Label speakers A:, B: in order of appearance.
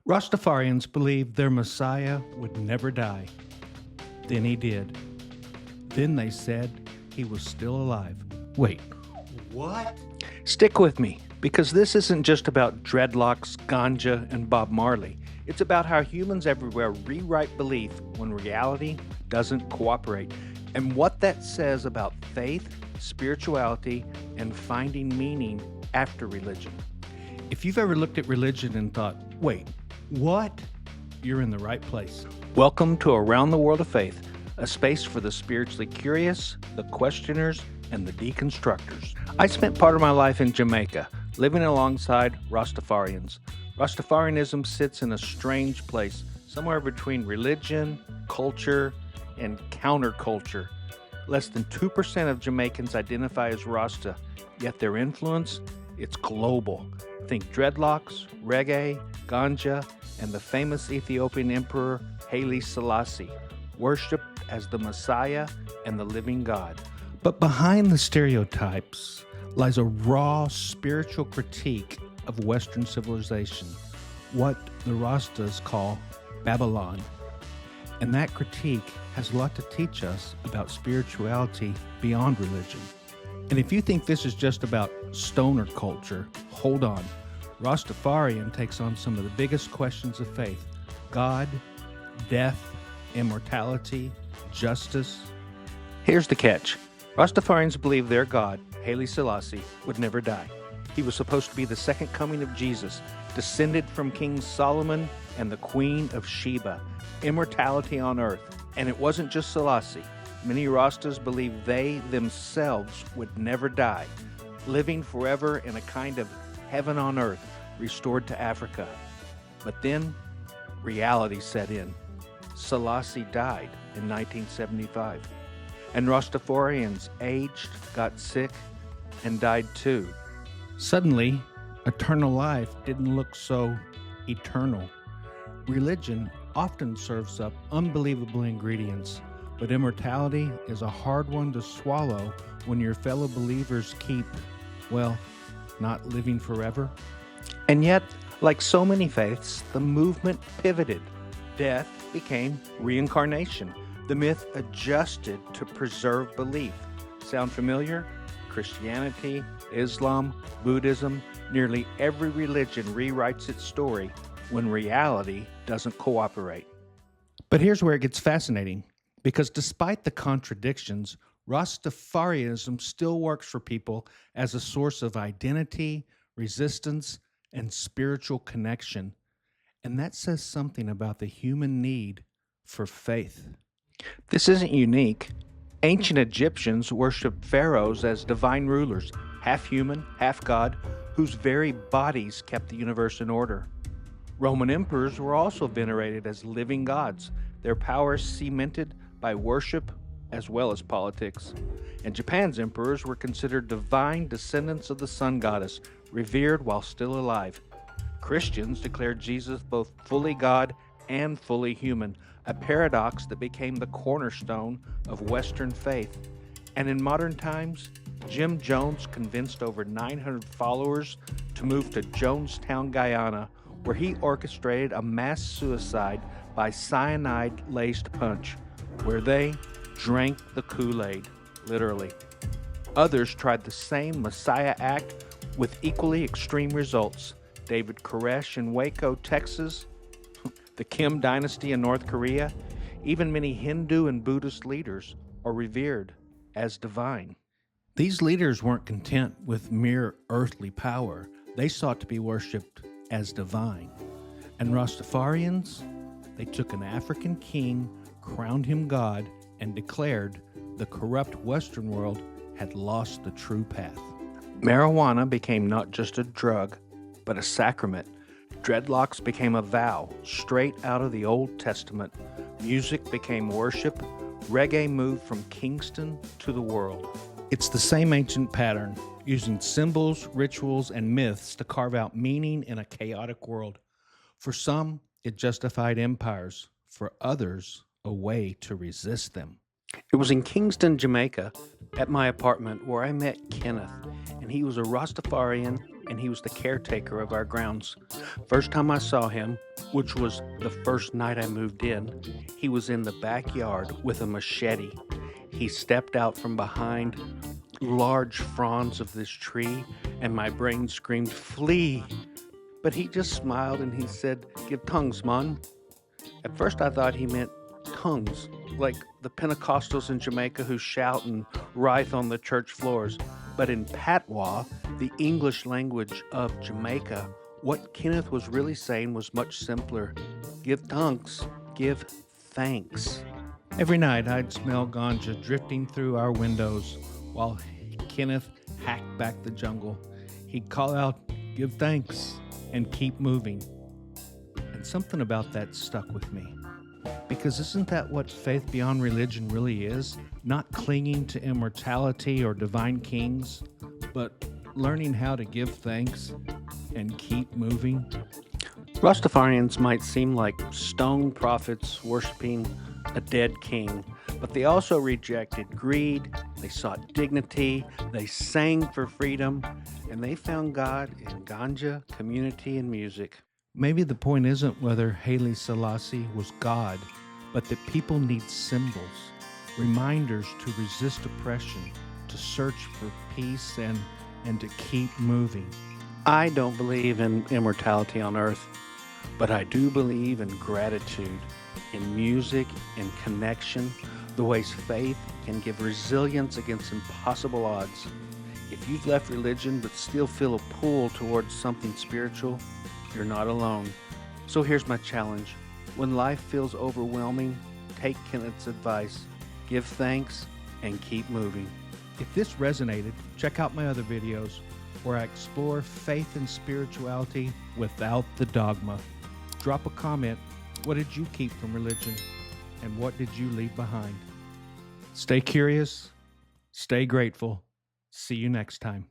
A: Rastafarians believed their Messiah would never die. Then he did. Then they said he was still alive. Wait.
B: What?
A: Stick with me, because this isn't just about dreadlocks, ganja, and Bob Marley. It's about how humans everywhere rewrite belief when reality doesn't cooperate, and what that says about faith, spirituality, and finding meaning after religion. If you've ever looked at religion and thought, wait, what? You're in the right place. Welcome to Around the World of Faith, a space for the spiritually curious, the questioners, and the deconstructors. I spent part of my life in Jamaica, living alongside Rastafarians. Rastafarianism sits in a strange place, somewhere between religion, culture, and counterculture. Less than 2% of Jamaicans identify as Rasta, yet their influence, it's global. Think dreadlocks, reggae, ganja, and the famous Ethiopian emperor Haile Selassie, worshipped as the Messiah and the living God. But behind the stereotypes lies a raw spiritual critique of Western civilization, what the Rastas call Babylon. And that critique has a lot to teach us about spirituality beyond religion. And if you think this is just about stoner culture, hold on. Rastafarian takes on some of the biggest questions of faith: God, death, immortality, justice. Here's the catch. Rastafarians believe their God, Haile Selassie, would never die. He was supposed to be the second coming of Jesus, descended from King Solomon and the Queen of Sheba, immortality on earth. And it wasn't just Selassie. Many Rastas believe they themselves would never die, living forever in a kind of heaven on earth, restored to Africa. But then, reality set in. Selassie died in 1975. And Rastafarians aged, got sick, and died too. Suddenly, eternal life didn't look so eternal. Religion often serves up unbelievable ingredients, but immortality is a hard one to swallow when your fellow believers keep, well, not living forever. And yet, like so many faiths, the movement pivoted. Death became reincarnation. The myth adjusted to preserve belief. Sound familiar? Christianity, Islam, Buddhism, nearly every religion rewrites its story when reality doesn't cooperate. But here's where it gets fascinating, because despite the contradictions, Rastafarianism still works for people as a source of identity, resistance, and spiritual connection. And that says something about the human need for faith. This isn't unique. Ancient Egyptians worshipped pharaohs as divine rulers, half human, half God, whose very bodies kept the universe in order. Roman emperors were also venerated as living gods, their powers cemented by worship as well as politics. And Japan's emperors were considered divine descendants of the sun goddess, revered while still alive. Christians declared Jesus both fully God and fully human, a paradox that became the cornerstone of Western faith. And in modern times, Jim Jones convinced over 900 followers to move to Jonestown, Guyana, where he orchestrated a mass suicide by cyanide-laced punch, where they drank the Kool-Aid, literally. Others tried the same Messiah act with equally extreme results. David Koresh in Waco, Texas, the Kim dynasty in North Korea, even many Hindu and Buddhist leaders are revered as divine. These leaders weren't content with mere earthly power. They sought to be worshipped as divine. And Rastafarians, they took an African king, crowned him God, and declared the corrupt Western world had lost the true path. Marijuana became not just a drug, but a sacrament. Dreadlocks became a vow, straight out of the Old Testament. Music became worship. Reggae moved from Kingston to the world. It's the same ancient pattern, using symbols, rituals, and myths to carve out meaning in a chaotic world. For some, it justified empires. For others, a way to resist them. It was in Kingston, Jamaica, at my apartment, where I met Kenneth, and he was a Rastafarian and he was the caretaker of our grounds. First time I saw him, which was the first night I moved in, he was in the backyard with a machete. He stepped out from behind large fronds of this tree, and my brain screamed, "Flee!" But he just smiled and he said, "Give tongues, man." At first I thought he meant tongues, like the Pentecostals in Jamaica who shout and writhe on the church floors. But in Patois, the English language of Jamaica, what Kenneth was really saying was much simpler. Give thanks, give thanks. Every night I'd smell ganja drifting through our windows while Kenneth hacked back the jungle. He'd call out, "Give thanks," and keep moving. And something about that stuck with me. Because isn't that what faith beyond religion really is? Not clinging to immortality or divine kings, but learning how to give thanks and keep moving. Rastafarians might seem like stone prophets worshiping a dead king, but they also rejected greed, they sought dignity, they sang for freedom, and they found God in ganja, community, and music. Maybe the point isn't whether Haile Selassie was God, but that people need symbols, reminders to resist oppression, to search for peace, and to keep moving. I don't believe in immortality on earth, but I do believe in gratitude, in music, in connection, the ways faith can give resilience against impossible odds. If you've left religion but still feel a pull towards something spiritual, you're not alone. So here's my challenge. When life feels overwhelming, take Kenneth's advice. Give thanks and keep moving. If this resonated, check out my other videos where I explore faith and spirituality without the dogma. Drop a comment. What did you keep from religion? And what did you leave behind? Stay curious. Stay grateful. See you next time.